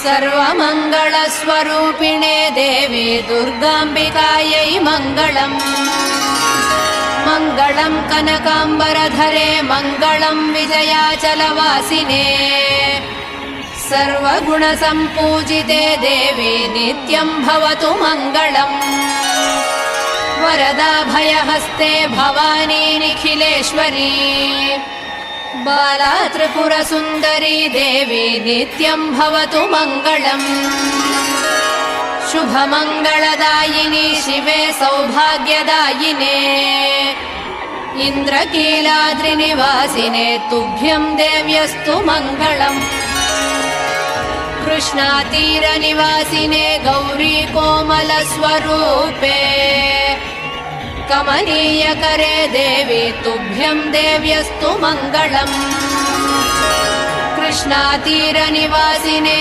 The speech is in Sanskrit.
सर्वमङ्गलस्वरूपिणे देवी दुर्गाम्बिकायै मङ्गलम्। मङ्गलम् कनकाम्बरधरे मङ्गलम् विजयाचलवासिने सर्वगुणसम्पूजिते देवी नित्यम् भवतु मङ्गलम्। वरदा भयहस्ते भवानी निखिलेश्वरी बाला त्रिपुरसुन्दरी देवी नित्यम् भवतु मङ्गलम्। शुभमङ्गलदायिनी शिवे सौभाग्यदायिने इन्द्रकीलाद्रिनिवासिने तुभ्यम् देव्यस्तु मङ्गलम्। कृष्णातीरनिवासिने गौरी कोमलस्वरूपे कमनीयकरे देवी तुभ्यम् देव्यस्तु मङ्गलम्। कृष्णातीरनिवासिने